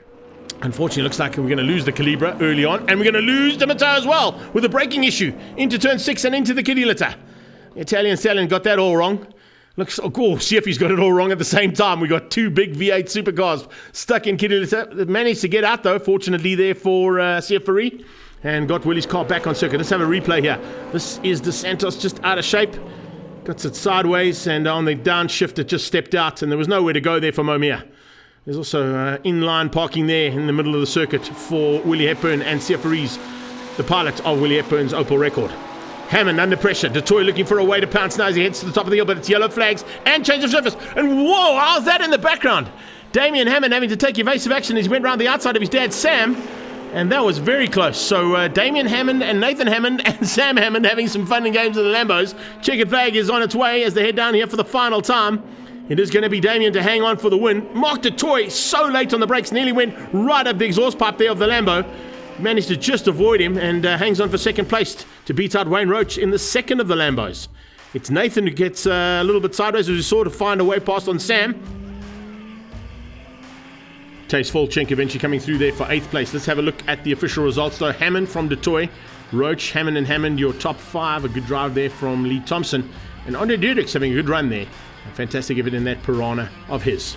Speaker 1: Unfortunately, it looks like we're going to lose the Calibra early on, and we're going to lose Di Matteo as well with a braking issue into turn 6 and into the kiddie litter. The Italian Stallion got that all wrong. See if he's got it all wrong at the same time. We got two big V8 supercars stuck in kiddie litter. Managed to get out though, fortunately there for CF and got Willie's car back on circuit. Let's have a replay here. This is DeSantos just out of shape. Got it sideways, and on the downshift it just stepped out, and there was nowhere to go there for Momia. There's also inline parking there in the middle of the circuit for Willie Hepburn and Siafaris, the pilot of Willie Hepburn's Opel record. Hammond under pressure. Dutoy looking for a way to pounce now as he heads to the top of the hill, but it's yellow flags and change of surface. And whoa, how's that in the background? Damien Hammond having to take evasive action as he went round the outside of his dad, Sam. And that was very close. So Damien Hammond and Nathan Hammond and Sam Hammond having some fun and games in the Lambos. Checkered flag is on its way as they head down here for the final time. It is going to be Damien to hang on for the win. Mark Dutoy so late on the brakes, nearly went right up the exhaust pipe there of the Lambo. Managed to just avoid him and hangs on for second place to beat out Wayne Roach in the second of the Lambos. It's Nathan who gets a little bit sideways as we sort of find a way past on Sam. Tace Volchenk eventually coming through there for 8th place. Let's have a look at the official results though. Hammond from Dutoy, Roach, Hammond and Hammond, your top 5. A good drive there from Lee Thompson. And Andre Dudek's having a good run there. A fantastic effort in that Piranha of his.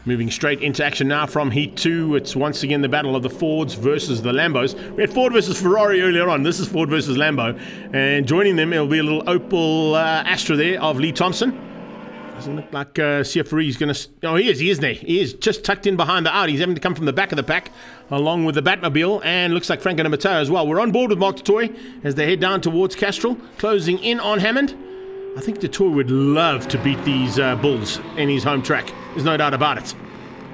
Speaker 1: Moving straight into action now from Heat 2. It's once again the battle of the Fords versus the Lambos. We had Ford versus Ferrari earlier on. This is Ford versus Lambo. And joining them, it'll be a little Opel Astra there of Lee Thompson. Doesn't look like CF3 is going to... Oh, he is there. He is just tucked in behind the Audi. He's having to come from the back of the pack along with the Batmobile. And looks like Franco Di Matteo as well. We're on board with Mark Dutoy as they head down towards Castrol, closing in on Hammond. I think Dutoy would love to beat these bulls in his home track. There's no doubt about it.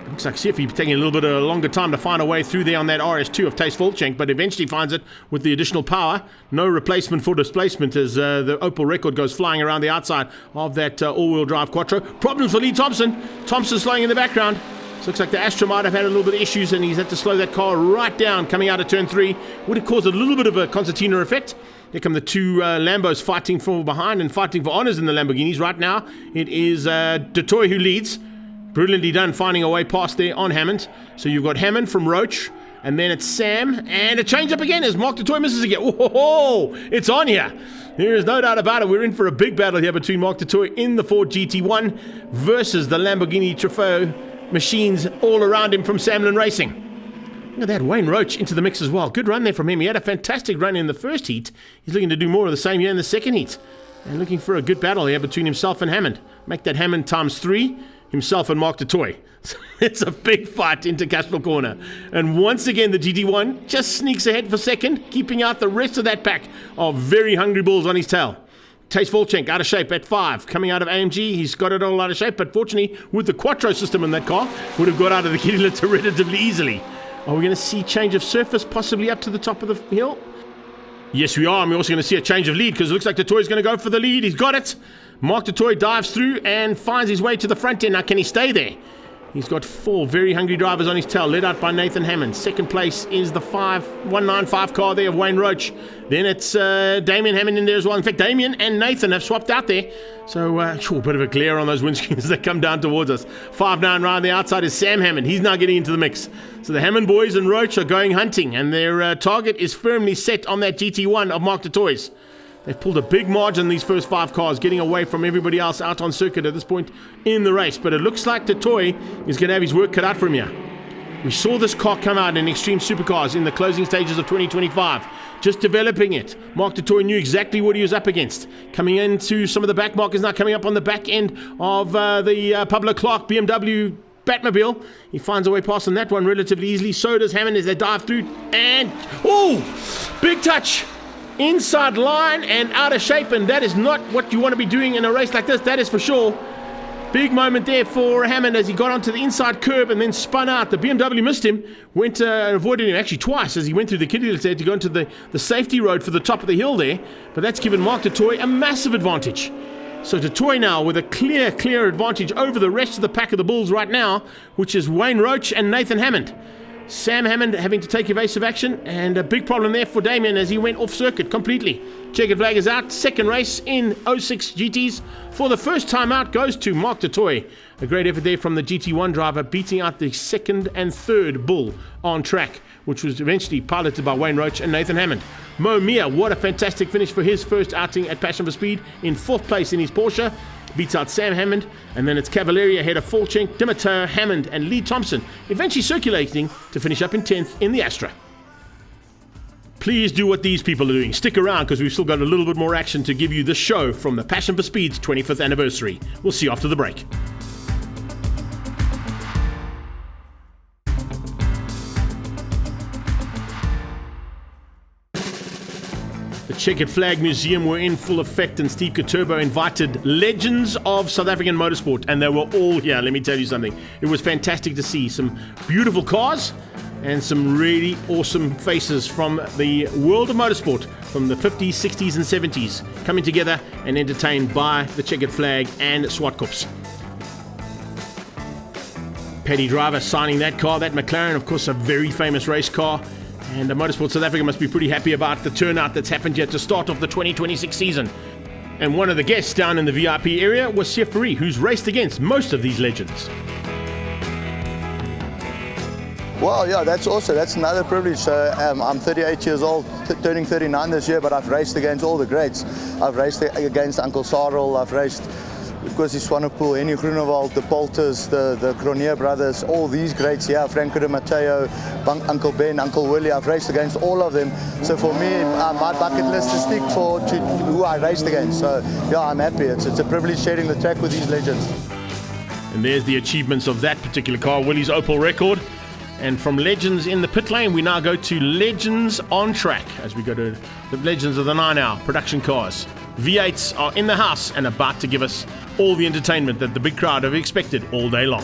Speaker 1: Looks like Siffy taking a little bit of a longer time to find a way through there on that RS2 of Tace Volchenk, but eventually finds it with the additional power. No replacement for displacement as the Opel record goes flying around the outside of that all-wheel drive Quattro. Problems for Lee Thompson. Thompson slowing in the background. So looks like the Astra might have had a little bit of issues and he's had to slow that car right down coming out of turn 3. Would have caused a little bit of a concertina effect. Here come the two Lambos fighting from behind and fighting for honours in the Lamborghinis. Right now, it is Dutoy who leads. Brilliantly done, finding a way past there on Hammond. So you've got Hammond from Roach, and then it's Sam, and a change up again as Mark Dutoy misses again. Oh, it's on here. There is no doubt about it. We're in for a big battle here between Mark Dutoy in the Ford GT1 versus the Lamborghini Trofeo machines all around him from Samlin Racing. Look at that, Wayne Roach into the mix as well. Good run there from him. He had a fantastic run in the first heat. He's looking to do more of the same here in the second heat. And looking for a good battle here between himself and Hammond. Make that Hammond times 3. Himself and Mark Dutoy. So it's a big fight into Castrol Corner. And once again, the GT1 just sneaks ahead for second, keeping out the rest of that pack of very hungry bulls on his tail. Tace Volchenk out of shape at 5. Coming out of AMG, he's got it all out of shape, but fortunately, with the Quattro system in that car, would have got out of the kiddie litter relatively easily. Are we going to see change of surface possibly up to the top of the hill? Yes, we are. And we're also going to see a change of lead because it looks like Dutoy's going to go for the lead. He's got it. Mark Dutoy dives through and finds his way to the front end. Now, can he stay there? He's got 4 very hungry drivers on his tail, led out by Nathan Hammond. Second place is the 195 car there of Wayne Roach. Then it's Damien Hammond in there as well. In fact, Damien and Nathan have swapped out there. So, a bit of a glare on those windscreens as they come down towards us. 5-9 round the outside is Sam Hammond. He's now getting into the mix. So the Hammond boys and Roach are going hunting, and their target is firmly set on that GT1 of Mark Dutoy's. They've pulled a big margin, these first 5 cars, getting away from everybody else out on circuit at this point in the race. But it looks like Toy is going to have his work cut out for him here. We saw this car come out in Extreme Supercars in the closing stages of 2025. Just developing it. Mark Toy knew exactly what he was up against. Coming into some of the back markers now, coming up on the back end of the Pablo Clark BMW Batmobile. He finds a way past on that one relatively easily. So does Hammond as they dive through. And, big touch. Inside line and out of shape, and that is not what you want to be doing in a race like this, that is for sure. Big moment there for Hammond as he got onto the inside curb and then spun out. The BMW missed him, went and avoided him actually twice as he went through the kiddie litter to go into the safety road for the top of the hill there, but that's given Mark Toy a massive advantage. So Toy now with a clear advantage over the rest of the pack of the Bulls right now, which is Wayne Roach and Nathan Hammond. Sam Hammond having to take evasive action, and a big problem there for Damien as he went off circuit completely. Checkered flag is out. Second race in 06 GTs. For the first time out goes to Mark Toy. A great effort there from the GT1 driver, beating out the second and third Bull on track, which was eventually piloted by Wayne Roach and Nathan Hammond. Mo Mia, what a fantastic finish for his first outing at Passion for Speed, in 4th place in his Porsche. Beats out Sam Hammond, and then it's Cavalieri ahead of Fulchink, Dimitar, Hammond and Lee Thompson, eventually circulating to finish up in 10th in the Astra. Please do what these people are doing. Stick around because we've still got a little bit more action to give you this show from the Passion for Speed's 25th anniversary. We'll see you after the break. The Checkered Flag Museum were in full effect, and Steve Coturbo invited legends of South African motorsport, and they were all here. Let me tell you something. It was fantastic to see some beautiful cars and some really awesome faces from the world of motorsport from the 50s, 60s and 70s coming together and entertained by the Checkered Flag and Swartkops. Paddy Driver signing that car, that McLaren, of course, a very famous race car. And Motorsport South Africa must be pretty happy about the turnout that's happened here to start off the 2026 season. And one of the guests down in the VIP area was Sief Fourie, who's raced against most of these legends.
Speaker 6: Well, yeah, that's also, that's another privilege. I'm 38 years old, turning 39 this year, but I've raced against all the greats. I've raced against Uncle Sarel, I've raced, of course, Swanepoel, Henny Groenewald, the Polters, the Cronier brothers, all these greats here, Franco de Matteo, Uncle Ben, Uncle Willie. I've raced against all of them. So for me, my bucket list is stick to who I raced against. So yeah, I'm happy. It's a privilege sharing the track with these legends.
Speaker 1: And there's the achievements of that particular car, Willie's Opel record. And from legends in the pit lane, we now go to legends on track as we go to the legends of the 9-hour production cars. V8s are in the house and about to give us all the entertainment that the big crowd have expected all day long.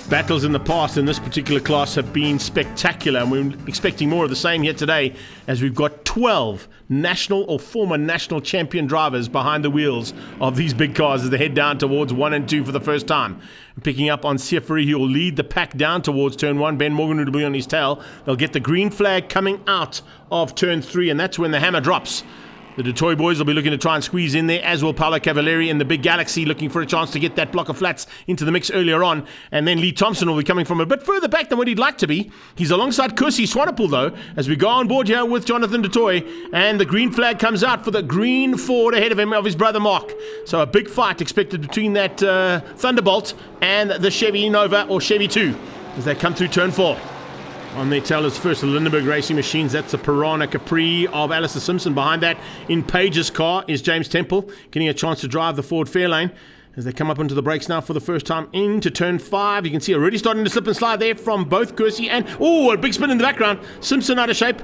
Speaker 1: Battles in the past in this particular class have been spectacular, and we're expecting more of the same here today as we've got 12 national or former national champion drivers behind the wheels of these big cars as they head down towards 1 and 2 for the first time. Picking up on Sief Fourie, who will lead the pack down towards turn 1. Ben Morgan will be on his tail. They'll get the green flag coming out of turn 3, and that's when the hammer drops. The Detroit boys will be looking to try and squeeze in there, as will Paolo Cavalieri in the big Galaxy, looking for a chance to get that block of flats into the mix earlier on. And then Lee Thompson will be coming from a bit further back than what he'd like to be. He's alongside Kursi Swanepoel, though, as we go on board here with Jonathan Detroit. And the green flag comes out for the green Ford ahead of him, of his brother Mark. So a big fight expected between that Thunderbolt and the Chevy Nova, or Chevy 2, as they come through turn 4. On their tail is first the Lindenberg Racing Machines. That's the Piranha Capri of Alistair Simpson. Behind that, in Page's car, is James Temple, getting a chance to drive the Ford Fairlane as they come up into the brakes now for the first time into turn 5. You can see already starting to slip and slide there from both Kursi and, a big spin in the background. Simpson out of shape.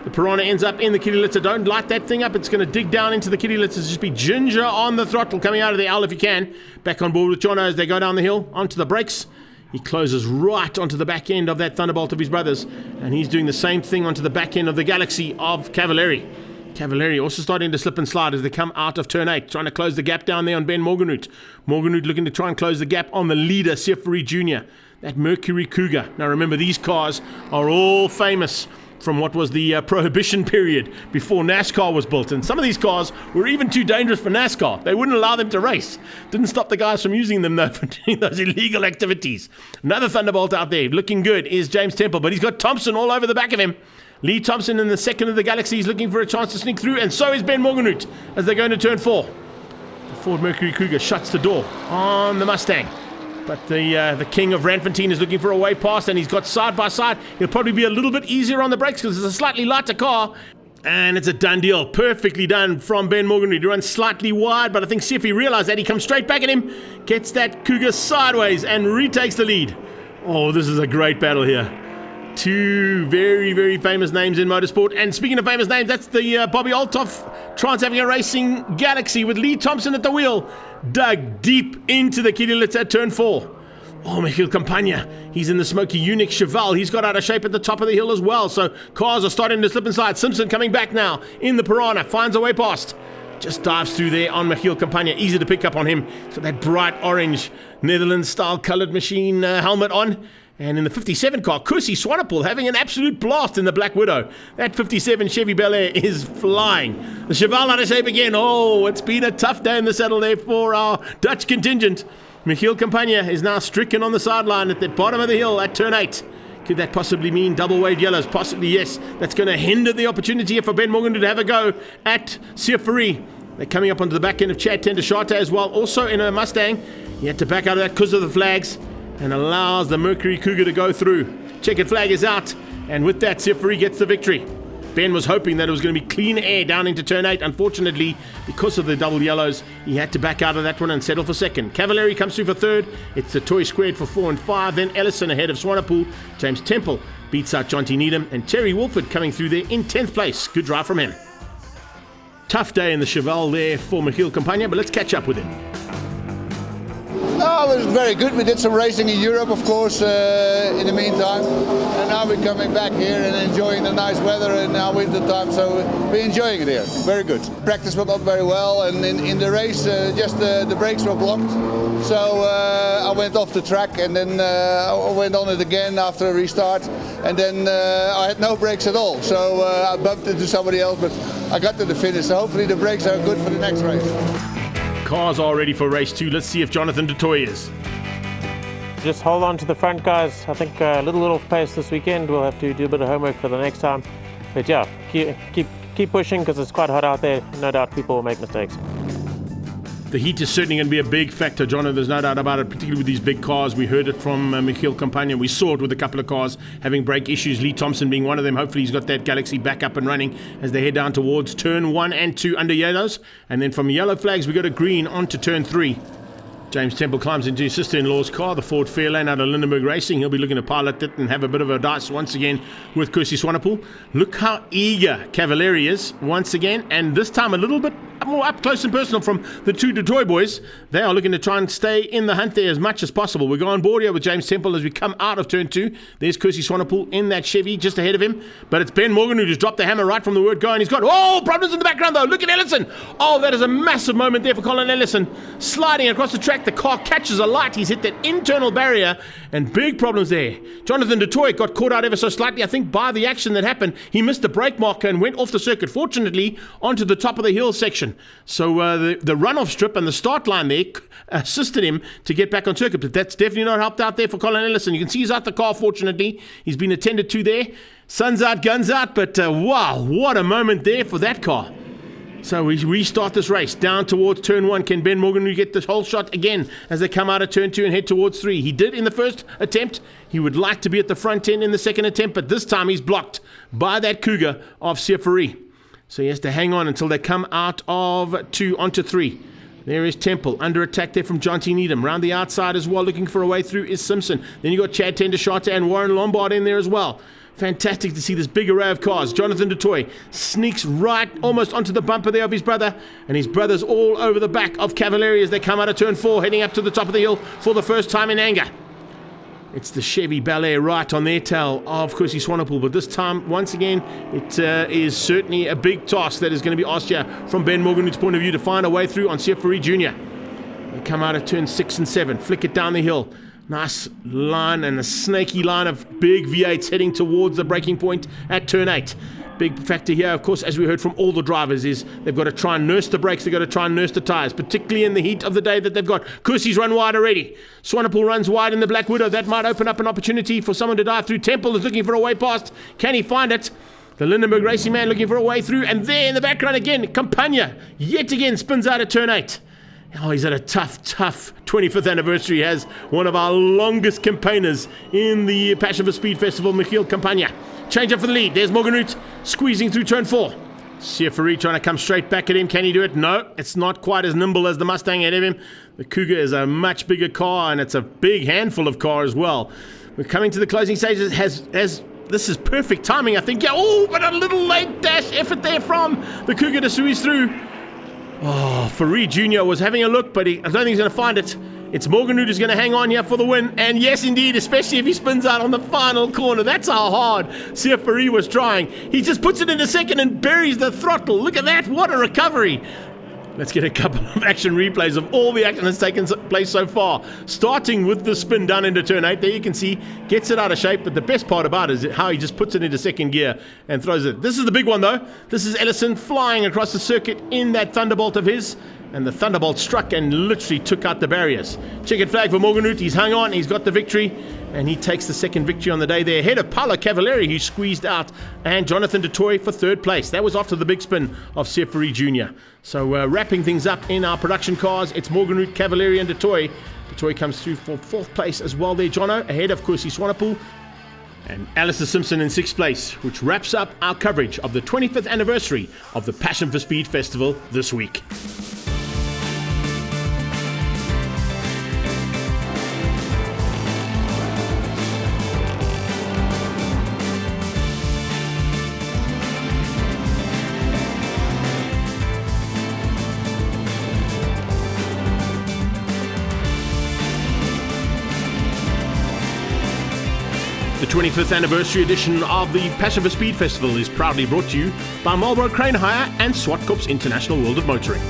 Speaker 1: The Piranha ends up in the kitty litter. Don't light that thing up. It's going to dig down into the kitty litter. Just be ginger on the throttle coming out of the L if you can. Back on board with Jono as they go down the hill onto the brakes. He closes right onto the back end of that Thunderbolt of his brothers, and he's doing the same thing onto the back end of the Galaxy of Cavalieri. Cavalieri also starting to slip and slide as they come out of turn 8, trying to close the gap down there on Ben Morganroot. Morganroot looking to try and close the gap on the leader, Sief Fourie Jr., that Mercury Cougar. Now remember, these cars are all famous from what was the prohibition period before NASCAR was built. And some of these cars were even too dangerous for NASCAR. They wouldn't allow them to race. Didn't stop the guys from using them, though, for doing those illegal activities. Another Thunderbolt out there, looking good, is James Temple, but he's got Thompson all over the back of him. Lee Thompson in the second of the Galaxy is looking for a chance to sneak through, and so is Ben Morgenroot as they go into turn 4. The Ford Mercury Cougar shuts the door on the Mustang. But the king of Randfontein is looking for a way past, and he's got side by side. He'll probably be a little bit easier on the brakes because it's a slightly lighter car. And it's a done deal. Perfectly done from Ben Morgenroot. He runs slightly wide, but I think Siffy realized that. He comes straight back at him, gets that Cougar sideways, and retakes the lead. Oh, this is a great battle here. Two very, very famous names in motorsport. And speaking of famous names, that's the Bobby Althoff Trans-Africa Racing Galaxy with Lee Thompson at the wheel. Dug deep into the Kidilitz at turn 4. Oh, Michiel Campagna. He's in the Smoky Unique Cheval. He's got out of shape at the top of the hill as well. So cars are starting to slip inside. Simpson coming back now in the Piranha. Finds a way past. Just dives through there on Michiel Campagna. Easy to pick up on him. So that bright orange Netherlands-style coloured machine helmet on. And in the 57 car, Kusi Swanepoel having an absolute blast in the Black Widow. That 57 Chevy Bel Air is flying. The Cheval out of shape again. Oh, it's been a tough day in the saddle there for our Dutch contingent. Michiel Campagna is now stricken on the sideline at the bottom of the hill at turn 8. Could that possibly mean double wave yellows? Possibly, yes. That's going to hinder the opportunity here for Ben Morgan to have a go at Siffrey. They're coming up onto the back end of Chad Tendershate as well. Also in a Mustang. He had to back out of that because of the flags, and allows the Mercury Cougar to go through. Checkered flag is out, and with that, Siffrey gets the victory. Ben was hoping that it was going to be clean air down into turn 8. Unfortunately, because of the double yellows, he had to back out of that one and settle for second. Cavalieri comes through for third. It's the Toy Squared for 4 and 5. Then Ellison ahead of Swanepoel. James Temple beats out Jonty Needham, and Terry Wolford coming through there in 10th place. Good drive from him. Tough day in the Cheval there for Michiel Campagna, but let's catch up with him.
Speaker 17: No, it was very good. We did some racing in Europe, of course, in the meantime. And now we're coming back here and enjoying the nice weather in our winter time. So we're enjoying it here. Very good. Practice went not very well, and in the race, just the brakes were blocked. So I went off the track, and then I went on it again after a restart. And then I had no brakes at all. So I bumped into somebody else, but I got to the finish. So hopefully the brakes are good for the next race.
Speaker 1: Cars are ready for race 2. Let's see if Jonathan du Toit is.
Speaker 18: Just hold on to the front, guys. I think a little off pace this weekend. We'll have to do a bit of homework for the next time. But yeah, keep pushing because it's quite hot out there. No doubt people will make mistakes.
Speaker 1: The heat is certainly going to be a big factor, John. There's no doubt about it, particularly with these big cars. We heard it from Michiel Campagna. We saw it with a couple of cars having brake issues, Lee Thompson being one of them. Hopefully he's got that Galaxy back up and running as they head down towards turn 1 and 2 under yellows. And then from yellow flags, we go to green onto turn 3. James Temple climbs into his sister-in-law's car, the Ford Fairlane out of Lindenberg Racing. He'll be looking to pilot it and have a bit of a dice once again with Kusi Swanepoel. Look how eager Cavalieri is once again, and this time a little bit more up close and personal from the two du Toit boys. They are looking to try and stay in the hunt there as much as possible. We go on board here with James Temple as we come out of turn 2. There's Kusi Swanepoel in that Chevy just ahead of him, but it's Ben Morgan who just dropped the hammer right from the word go, and he's got problems in the background though. Look at Ellison. Oh, that is a massive moment there for Colin Ellison. Sliding across the track, the car catches a light. He's hit that internal barrier, and big problems there. Jonathan du Toit got caught out ever so slightly. I think by the action that happened, he missed the brake marker and went off the circuit, fortunately, onto the top of the hill section. So the runoff strip and the start line there assisted him to get back on circuit, but that's definitely not helped out there for Colin Ellison. You can see he's out the car, fortunately. He's been attended to there. Sun's out, guns out, but wow, what a moment there for that car. So we restart this race down towards turn 1. Can Ben Morgan get this whole shot again as they come out of turn 2 and head towards 3? He did in the first attempt. He would like to be at the front end in the second attempt, but this time he's blocked by that Cougar of Siffrey. So he has to hang on until they come out of 2 onto 3. There is Temple under attack there from Jonty Needham. Round the outside as well, looking for a way through is Simpson. Then you got Chad Tendershate and Warren Lombard in there as well. Fantastic to see this big array of cars. Jonathan du Toit sneaks right almost onto the bumper there of his brother, and his brother's all over the back of Cavalieri as they come out of turn 4, heading up to the top of the hill for the first time in anger. It's the Chevy Bel Air right on their tail of Kusi Swanepoel, but this time, once again, it is certainly a big task that is going to be asked here from Ben Morgan's point of view to find a way through on Siffrey Jr. They come out of turn 6 and 7, flick it down the hill. Nice line and a snaky line of big V8s heading towards the braking point at turn 8. Big factor here, of course, as we heard from all the drivers, is they've got to try and nurse the brakes, they've got to try and nurse the tyres, particularly in the heat of the day that they've got. Kursi's run wide already. Swanepoel runs wide in the Black Widow. That might open up an opportunity for someone to dive through. Temple is looking for a way past. Can he find it? The Lindenberg Racing Man looking for a way through. And there in the background again, Campagna yet again spins out at turn 8. Oh, he's had a tough 25th anniversary. He has one of our longest campaigners in the Passion for Speed Festival, Michiel Campagna. Change up for the lead. There's Morgenroot squeezing through turn 4. Siafari trying to come straight back at him. Can he do it? No, it's not quite as nimble as the Mustang ahead of him. The Cougar is a much bigger car, and it's a big handful of car as well. We're coming to the closing stages. This is perfect timing, I think. Yeah, oh, but a little late dash effort there from the Cougar to squeeze through. Oh, Farid Jr. was having a look, but I don't think he's going to find it. It's Morgenroot who's going to hang on here for the win. And yes, indeed, especially if he spins out on the final corner. That's how hard Sir Farid was trying. He just puts it into second and buries the throttle. Look at that. What a recovery. Let's get a couple of action replays of all the action that's taken place so far. Starting with the spin done into turn 8. There you can see, gets it out of shape. But the best part about it is how he just puts it into second gear and throws it. This is the big one, though. This is Ellison flying across the circuit in that Thunderbolt of his. And the Thunderbolt struck and literally took out the barriers. Checkered flag for Morgenroot. He's hung on. He's got the victory. And he takes the second victory on the day there, ahead of Paolo Cavalieri, who squeezed out, and Jonathan DeToy for third place. That was after the big spin of Seferi Jr. So wrapping things up in our production cars, it's Morgenroot, Cavalieri, and DeToy. DeToy comes through for fourth place as well there, Jono, ahead of Kursi Swanepoel. And Alistair Simpson in sixth place, which wraps up our coverage of the 25th anniversary of the Passion for Speed Festival this week. The 25th anniversary edition of the Passion for Speed Festival is proudly brought to you by Marlboro Crane Hire and Swartkorps International World of Motoring.